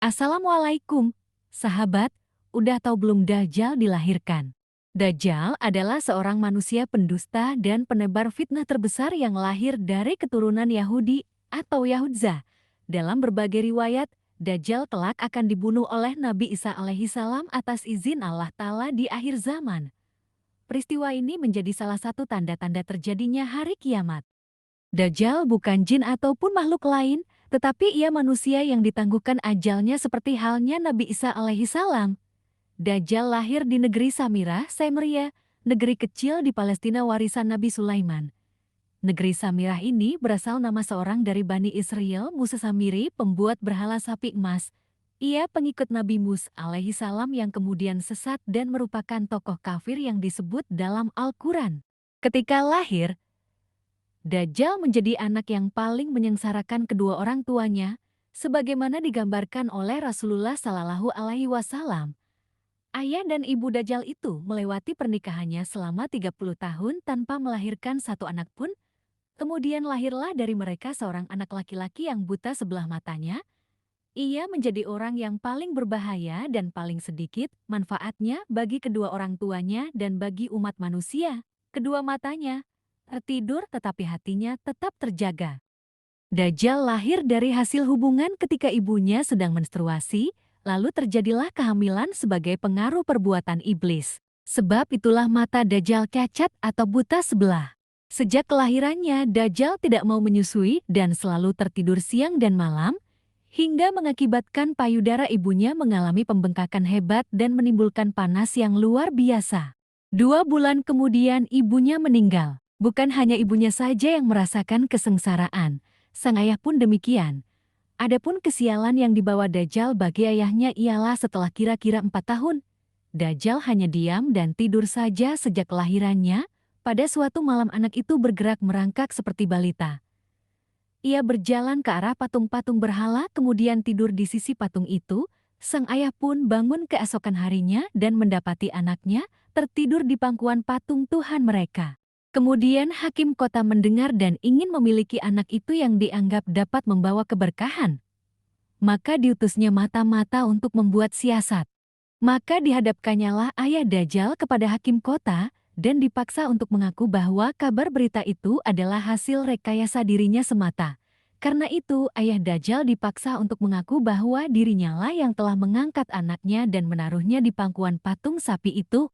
Assalamualaikum, sahabat. Udah tahu belum Dajjal dilahirkan? Dajjal adalah seorang manusia pendusta dan penebar fitnah terbesar yang lahir dari keturunan Yahudi atau Yahudza. Dalam berbagai riwayat, Dajjal kelak akan dibunuh oleh Nabi Isa alaihissalam atas izin Allah Ta'ala di akhir zaman. Peristiwa ini menjadi salah satu tanda-tanda terjadinya hari kiamat. Dajjal bukan jin ataupun makhluk lain, tetapi ia manusia yang ditangguhkan ajalnya seperti halnya Nabi Isa alaihissalam. Dajjal lahir di negeri Samirah, Samaria, negeri kecil di Palestina warisan Nabi Sulaiman. Negeri Samirah ini berasal nama seorang dari Bani Israel, Musa Samiri, pembuat berhala sapi emas. Ia pengikut Nabi Musa alaihissalam yang kemudian sesat dan merupakan tokoh kafir yang disebut dalam Al-Quran. Ketika lahir, Dajjal menjadi anak yang paling menyengsarakan kedua orang tuanya, sebagaimana digambarkan oleh Rasulullah Shallallahu Alaihi Wasallam. Ayah dan ibu Dajjal itu melewati pernikahannya selama 30 tahun tanpa melahirkan satu anak pun. Kemudian lahirlah dari mereka seorang anak laki-laki yang buta sebelah matanya. Ia menjadi orang yang paling berbahaya dan paling sedikit manfaatnya bagi kedua orang tuanya dan bagi umat manusia. Kedua matanya tertidur tetapi hatinya tetap terjaga. Dajjal lahir dari hasil hubungan ketika ibunya sedang menstruasi, lalu terjadilah kehamilan sebagai pengaruh perbuatan iblis. Sebab itulah mata Dajjal cacat atau buta sebelah. Sejak kelahirannya, Dajjal tidak mau menyusui dan selalu tertidur siang dan malam, hingga mengakibatkan payudara ibunya mengalami pembengkakan hebat dan menimbulkan panas yang luar biasa. 2 bulan kemudian ibunya meninggal. Bukan hanya ibunya saja yang merasakan kesengsaraan, sang ayah pun demikian. Adapun kesialan yang dibawa Dajjal bagi ayahnya ialah setelah kira-kira 4 tahun. Dajjal hanya diam dan tidur saja sejak kelahirannya. Pada suatu malam anak itu bergerak merangkak seperti balita. Ia berjalan ke arah patung-patung berhala kemudian tidur di sisi patung itu. Sang ayah pun bangun keesokan harinya dan mendapati anaknya tertidur di pangkuan patung Tuhan mereka. Kemudian hakim kota mendengar dan ingin memiliki anak itu yang dianggap dapat membawa keberkahan. Maka diutusnya mata-mata untuk membuat siasat. Maka dihadapkannyalah ayah Dajjal kepada hakim kota dan dipaksa untuk mengaku bahwa kabar berita itu adalah hasil rekayasa dirinya semata. Karena itu ayah Dajjal dipaksa untuk mengaku bahwa dirinya lah yang telah mengangkat anaknya dan menaruhnya di pangkuan patung sapi itu.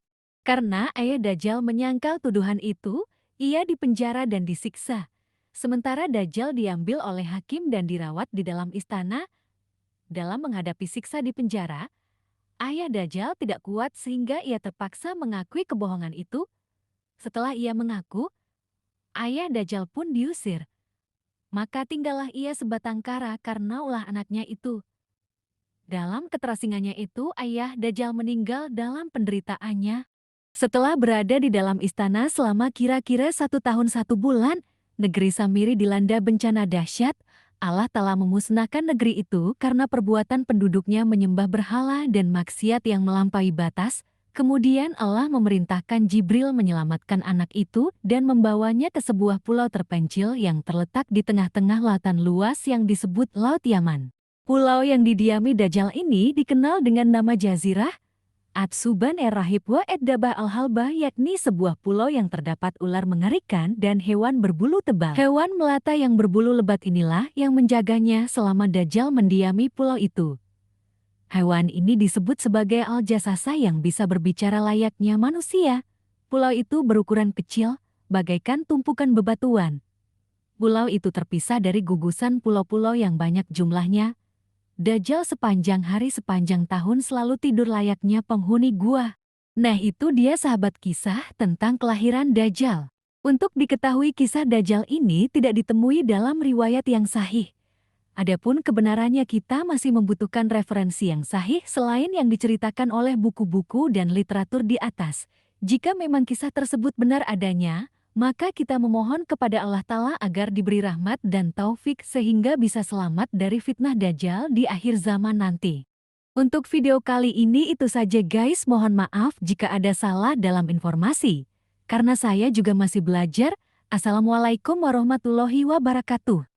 Karena ayah Dajjal menyangkal tuduhan itu, ia dipenjara dan disiksa. Sementara Dajjal diambil oleh hakim dan dirawat di dalam istana. Dalam menghadapi siksa di penjara, ayah Dajjal tidak kuat sehingga ia terpaksa mengakui kebohongan itu. Setelah ia mengaku, ayah Dajjal pun diusir. Maka tinggallah ia sebatang kara karena ulah anaknya itu. Dalam keterasingannya itu, ayah Dajjal meninggal dalam penderitaannya. Setelah berada di dalam istana selama kira-kira 1 tahun 1 bulan, negeri Samiri dilanda bencana dahsyat. Allah telah memusnahkan negeri itu karena perbuatan penduduknya menyembah berhala dan maksiat yang melampaui batas. Kemudian Allah memerintahkan Jibril menyelamatkan anak itu dan membawanya ke sebuah pulau terpencil yang terletak di tengah-tengah lautan luas yang disebut Laut Yaman. Pulau yang didiami Dajjal ini dikenal dengan nama Jazirah At-Suban Rahib wa Dabah Al-Halbah, yakni sebuah pulau yang terdapat ular mengerikan dan hewan berbulu tebal. Hewan melata yang berbulu lebat inilah yang menjaganya selama Dajjal mendiami pulau itu. Hewan ini disebut sebagai Al-Jasasa yang bisa berbicara layaknya manusia. Pulau itu berukuran kecil, bagaikan tumpukan bebatuan. Pulau itu terpisah dari gugusan pulau-pulau yang banyak jumlahnya. Dajjal sepanjang hari sepanjang tahun selalu tidur layaknya penghuni gua. Nah itu dia sahabat kisah tentang kelahiran Dajjal. Untuk diketahui kisah Dajjal ini tidak ditemui dalam riwayat yang sahih. Adapun kebenarannya kita masih membutuhkan referensi yang sahih selain yang diceritakan oleh buku-buku dan literatur di atas. Jika memang kisah tersebut benar adanya, maka kita memohon kepada Allah Ta'ala agar diberi rahmat dan taufik sehingga bisa selamat dari fitnah Dajjal di akhir zaman nanti. Untuk video kali ini itu saja guys, mohon maaf jika ada salah dalam informasi. Karena saya juga masih belajar. Assalamualaikum warahmatullahi wabarakatuh.